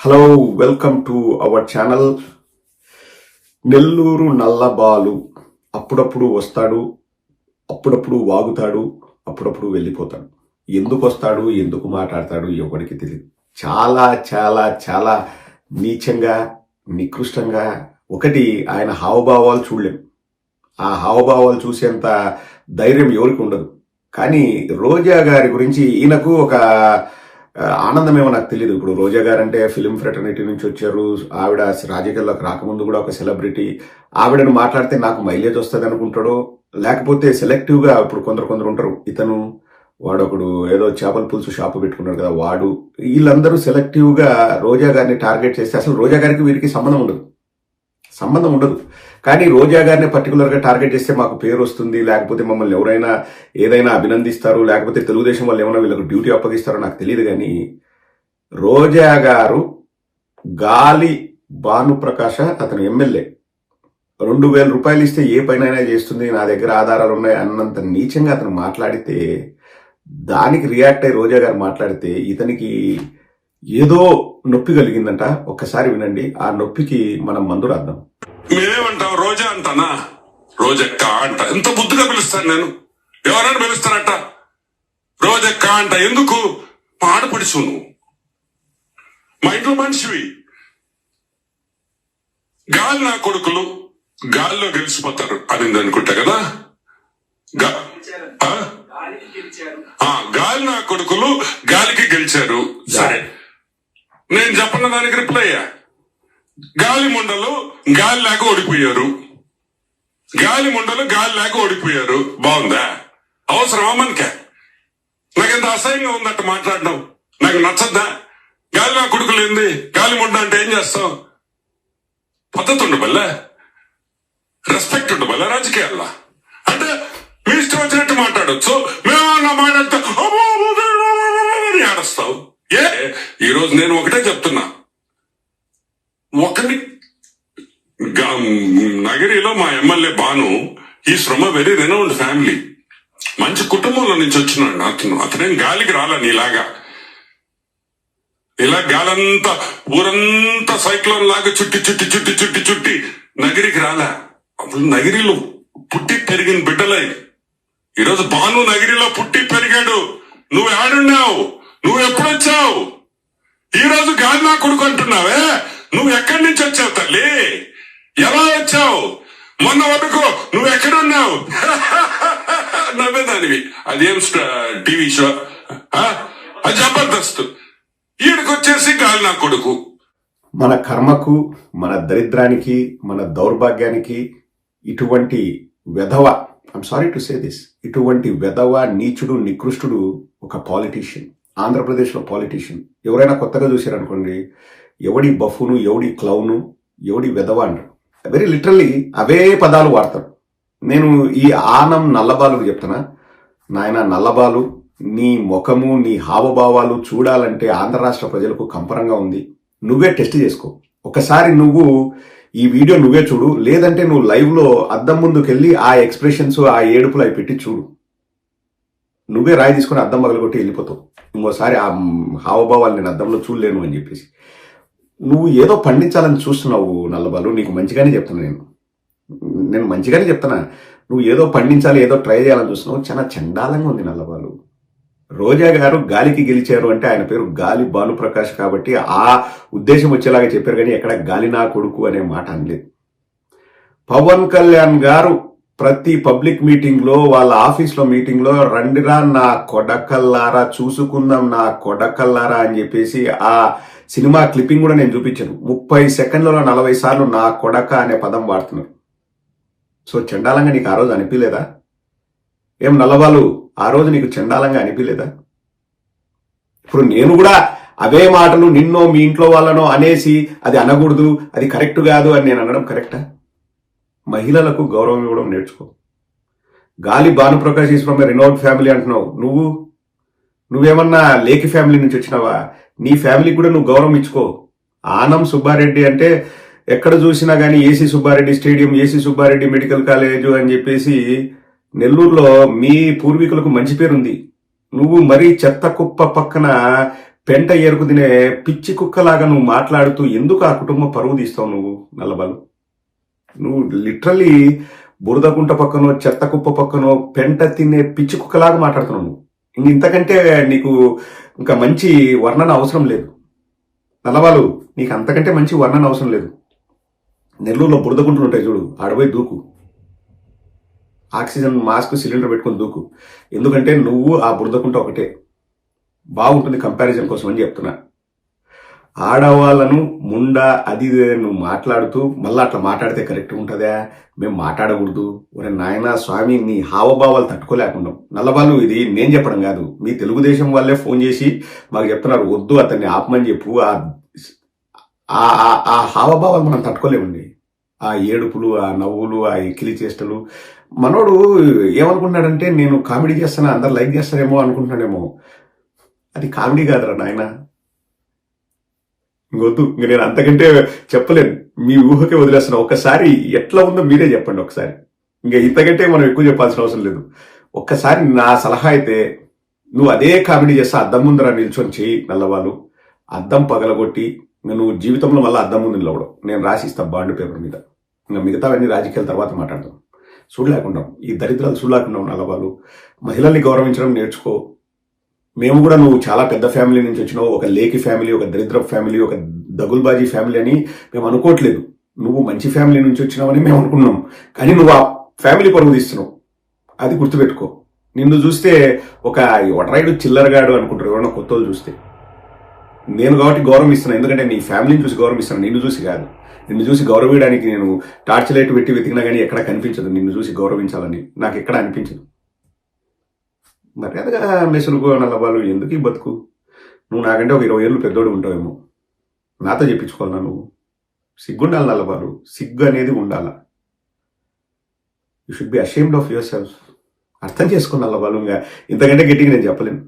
Hello, welcome to our channel. Nellore Nallabalu అప్పుడప్పుడు వస్తాడు, అప్పుడప్పుడు వాగుతాడు, అప్పుడప్పుడు వెళ్ళిపోతాడు. ఎందుకు వస్తాడు, ఎందుకు మాట్లాడతాడు ఎవరికి తెలియదు. చాలా చాలా చాలా నీచంగా, నికృష్టంగా. ఒకటి, ఆయన హావభావాలు చూడలేం. ఆ హావభావాలు చూసేంత ధైర్యం ఎవరికి ఉండదు. కానీ రోజా గారి గురించి ఈయనకు ఒక ఆనందమేమో నాకు తెలియదు. ఇప్పుడు రోజా గారు అంటే ఫిలిం ఫ్రెటర్నిటీ నుంచి వచ్చారు. ఆవిడ రాజకీయాల్లోకి రాకముందు కూడా ఒక సెలబ్రిటీ. ఆవిడను మాట్లాడితే నాకు మైలేజ్ వస్తుంది అనుకుంటాడో, లేకపోతే సెలెక్టివ్గా ఇప్పుడు కొందరు ఉంటారు. ఇతను వాడొకడు ఏదో చేపల పులుసు షాపు పెట్టుకున్నాడు కదా, వాడు, వీళ్ళందరూ సెలెక్టివ్గా రోజా గారిని టార్గెట్ చేస్తే అసలు రోజా గారికి వీరికి సంబంధం ఉండదు. కానీ రోజా గారిని పర్టికులర్గా టార్గెట్ చేస్తే మాకు పేరు వస్తుంది, లేకపోతే మమ్మల్ని ఎవరైనా ఏదైనా అభినందిస్తారు, లేకపోతే తెలుగుదేశం వాళ్ళు ఏమైనా వీళ్ళకి డ్యూటీ అప్పగిస్తారో నాకు తెలియదు. కానీ రోజా గారు గాలి భానుప్రకాష్ అతను ఎమ్మెల్యే 2,000 రూపాయలు ఇస్తే ఏ పైన చేస్తుంది, నా దగ్గర ఆధారాలు ఉన్నాయి అన్నంత నీచంగా అతను మాట్లాడితే, దానికి రియాక్ట్ అయ్యి రోజా గారు మాట్లాడితే ఇతనికి ఏదో నొప్పి కలిగిందంట. ఒక్కసారి వినండి, ఆ నొప్పికి మనం మందు రాద్దాం. మేమేమంటాం, రోజా అంటానా, రోజక్క అంట. ఎంత బుద్ధిగా పిలుస్తాను నేను, ఎవరైనా పిలుస్తారట రోజక్క అంట. ఎందుకు? ఆడపడుచు నువ్వు, మా ఇంట్లో మనిషివి. గాలి నా కొడుకులు గాలిలో గెలిచిపోతారు అనింది అనుకుంటా కదా. గాలి నా కొడుకులు గాలికి గెలిచారు. సరే, నేను చెప్పిన దానికి రిప్లై అయ్యా. గాలి ముండలు గాలి లేక ఓడిపోయారు, గాలి ముండలు గాలి లేక ఓడిపోయారు. బాగుందా? అవసరమా మనకే? నాకెంత అసహ్యంగా ఉందట మాట్లాడడం, నాకు నచ్చద్దా? గాలి నా కొడుకులు ఏంది, గాలి ముండ అంటే ఏం చేస్తావు? పద్ధతి ఉండబల్లా, రెస్పెక్ట్ ఉండబల్లా రాజకీయాల్లో. అంటే మీ ఇష్టం వచ్చినట్టు మాట్లాడచ్చు, మేమన్నా మాట్లాడితే ఆడస్తావు. ఈ రోజు నేను ఒకటే చెప్తున్నా, ఒకరి నగరిలో మా MLA Bhanu is from a very renowned family, మంచి కుటుంబంలో నుంచి వచ్చినాడు. అతనేం గాలికి రాలా నీలాగా. ఇలా గాలంతా ఊరంతా సైక్లోన్ లాగా చుట్టి చుట్టి చుట్టి చుట్టి చుట్టి నగిరికి రాలా. అప్పుడు నగిరిలో పుట్టి పెరిగిన బిడ్డలై. ఈరోజు బాను నగిరిలో పుట్టి పెరిగాడు. నువ్వు ఆడున్నావు, నువ్వు ఎప్పుడొచ్చావు? ఈ రోజు గాలి నా కొడుకు అంటున్నావే, నువ్వు ఎక్కడి నుంచి వచ్చావు తల్లి? ఎలా వచ్చావు? మొన్న వరకు నువ్వు ఎక్కడున్నావు? నవ్వేదానివి. అదేం టీవీ షో, అది జబర్దస్త్. ఈయనకొచ్చేసి గాలి నా కొడుకు. మన కర్మకు, మన దరిద్రానికి, మన దౌర్భాగ్యానికి ఇటువంటి వెధవ, I'm sorry to say this, ఇటువంటి వెధవ, నీచుడు, నికృష్టుడు ఒక పాలిటీషియన్, ఆంధ్రప్రదేశ్లో పాలిటీషియన్. ఎవరైనా కొత్తగా చూశారనుకోండి, ఎవడి బఫును, ఎవడి క్లౌను, ఎవడి వెధవ అంటారు. వెరీ లిటరల్లీ అవే పదాలు వాడతారు. నేను ఈ ఆనం నల్లబాలు చెప్తున్నా, నాయన నల్లబాలు, నీ ముఖము, నీ హావభావాలు చూడాలంటే ఆంధ్ర రాష్ట్ర ప్రజలకు కంపరంగా ఉంది. నువ్వే టెస్ట్ చేసుకో. ఒకసారి నువ్వు ఈ వీడియో నువ్వే చూడు, లేదంటే నువ్వు లైవ్లో అద్దం ముందుకెళ్ళి ఆ ఎక్స్ప్రెషన్స్, ఆ ఏడుపులు అవి పెట్టి చూడు. నువ్వే రాయి తీసుకుని అద్దం పగలగొట్టి వెళ్ళిపోతావు. ఇంకోసారి ఆ హావభావాలు నేను అద్దంలో చూడలేను అని చెప్పేసి. నువ్వు ఏదో పండించాలని చూస్తున్నావు నల్లబాలు, నీకు మంచిగానే చెప్తున్నా. నేను మంచిగానే చెప్తున్నా. నువ్వు ఏదో పండించాలి, ఏదో ట్రై చేయాలని చూస్తున్నావు. చాలా చండాలంగా ఉంది నల్లబాలు. రోజా గారు గాలికి గెలిచారు అంటే ఆయన పేరు గాలి భానుప్రకాష్ కాబట్టి ఆ ఉద్దేశం వచ్చేలాగా చెప్పారు, కానీ ఎక్కడ గాలి నా కొడుకు అనే మాట అనలేదు. పవన్ కళ్యాణ్ గారు ప్రతి పబ్లిక్ మీటింగ్ లో, వాళ్ళ ఆఫీస్ లో మీటింగ్ లో, రండిరా నా కొడకల్లారా, చూసుకుందాం నా కొడకల్లారా అని చెప్పేసి ఆ సినిమా క్లిప్పింగ్ కూడా నేను చూపించాను. 30 సెకండ్లలో 40 సార్లు నా కొడక అనే పదం వాడుతున్నారు. సో చండాలంగా నీకు ఆ రోజు అనిపించలేదా? ఏం నల్లబాలు, ఆ రోజు నీకు చండాలంగా అనిపించలేదా? ఇప్పుడు నేను కూడా అవే మాటలు నిన్నో మీ ఇంట్లో వాళ్ళనో అనేసి అది అనకూడదు, అది కరెక్ట్ కాదు అని నేను అనడం కరెక్టా? మహిళలకు గౌరవం ఇవ్వడం నేర్చుకో. గాలి Bhanuprakash is from a renowned family అంటున్నావు. నువ్వేమన్నా లేకి ఫ్యామిలీ నుంచి వచ్చినావా? నీ ఫ్యామిలీకి కూడా నువ్వు గౌరవం ఇచ్చుకో. ఆనం సుబ్బారెడ్డి అంటే ఎక్కడ చూసినా కానీ AC Subbareddy stadium, AC Subbareddy medical college అని చెప్పేసి నెల్లూరులో మీ పూర్వీకులకు మంచి పేరుంది. నువ్వు మరీ చెత్త కుప్ప పక్కన పెంట ఏరుకు తినే పిచ్చి కుక్కలాగా నువ్వు మాట్లాడుతూ ఎందుకు ఆ కుటుంబం పరువు తీస్తావు నువ్వు నల్లబాలు? నువ్వు లిటరల్లీ బురదగుంట పక్కనో చెత్త కుప్ప పక్కనో పెంట తినే పిచ్చి కుక్కలాగా మాట్లాడుతున్నావు నువ్వు. ఇంతకంటే నీకు ఇంకా మంచి వర్ణన అవసరం లేదు నల్లబాలు. నీకు అంతకంటే మంచి వర్ణన అవసరం లేదు. నెల్లూరులో బురదగుంటలు ఉంటాయి చూడు, ఆడపోయి దూకు. ఆక్సిజన్ మాస్క్ సిలిండర్ పెట్టుకొని దూకు. ఎందుకంటే నువ్వు ఆ బురదగుంట ఒకటే బాగుంటుంది కంపారిజన్ కోసం అని చెప్తున్నా. ఆడవాళ్ళను ముండా అది ఇది అని నువ్వు మాట్లాడుతూ మళ్ళీ అట్లా మాట్లాడితే కరెక్ట్ ఉంటుందా? మేము మాట్లాడకూడదు. ఒరే నాయనా స్వామి, నీ హావభావాలు తట్టుకోలేకున్నాం నల్లబాలు. ఇది నేను చెప్పడం కాదు, మీ తెలుగుదేశం వాళ్ళే ఫోన్ చేసి మాకు చెప్తున్నారు, వద్దు అతన్ని ఆపమని చెప్పు. ఆ హావభావాలు మనం తట్టుకోలేమండి. ఆ ఏడుపులు, ఆ నవ్వులు, ఆ ఎక్కిలి చేష్టలు. మనోడు ఏమనుకుంటున్నాడంటే నేను కామెడీ చేస్తానా, అందరు లైక్ చేస్తారేమో అనుకుంటున్నాడేమో. అది కామెడీ కాదురా నాయన. ఇంకొద్దు, ఇంక నేను అంతకంటే చెప్పలేను. మీ ఊహకే వదిలేస్తున్నా. ఒక్కసారి ఎట్లా ఉందో మీరే చెప్పండి ఒకసారి. ఇంకా ఇంతకంటే మనం ఎక్కువ చెప్పాల్సిన అవసరం లేదు. ఒక్కసారి నా సలహా అయితే నువ్వు అదే కామెడీ చేస్తా అద్దం ముందర నిల్చొని చేయి నల్లవాళ్ళు. అద్దం పగలగొట్టి నువ్వు జీవితంలో మళ్ళీ అద్దం ముందు నిలవడం నేను రాసిస్తా బాండ్ పేపర్ మీద. ఇంకా మిగతావన్నీ రాజకీయాల తర్వాత మాట్లాడతాం. చూడలేకుండా ఈ దరిద్రాలు చూడలేకుండా నల్లవాళ్ళు. మహిళల్ని గౌరవించడం నేర్చుకో. మేము కూడా నువ్వు చాలా పెద్ద ఫ్యామిలీ నుంచి వచ్చినావు, ఒక లేకి ఫ్యామిలీ, ఒక దరిద్ర ఫ్యామిలీ, ఒక దగుల్బాజీ ఫ్యామిలీ అని మేము అనుకోవట్లేదు. నువ్వు మంచి ఫ్యామిలీ నుంచి వచ్చినావని మేము అనుకున్నాం. కానీ నువ్వు ఆ ఫ్యామిలీ పరువు తీస్తున్నావు, అది గుర్తుపెట్టుకో. నిన్ను చూస్తే ఒక ఒటరైడు చిల్లరగాడు అనుకుంటారు ఎవరన్నా కొత్త వాళ్ళు చూస్తే. నేను కాబట్టి గౌరవం ఇస్తున్నాను, ఎందుకంటే నీ ఫ్యామిలీని చూసి గౌరవం ఇస్తాను, నిన్ను చూసి కాదు. నిన్ను చూసి గౌరవించడానికి నేను టార్చ్ లైట్ పెట్టి వెతికినా కానీ ఎక్కడ కనిపించదు. నిన్ను చూసి గౌరవించాలని నాకు ఎక్కడ అనిపించదు. మర్యాదగా మెసులుకో నల్లబాలు. ఎందుకు ఈ బతుకు? నువ్వు నాకంటే ఒక 20 ఏళ్ళు పెద్దోడు ఉంటావేమో. నాతో చెప్పించుకోవాలా నువ్వు? సిగ్గుండాలి నల్లబాలు. సిగ్గు అనేది ఉండాలా. You should be ashamed of your self. అర్థం చేసుకో నల్లబాలు. ఇంకా ఇంతకంటే గట్టిగా నేను చెప్పలేను.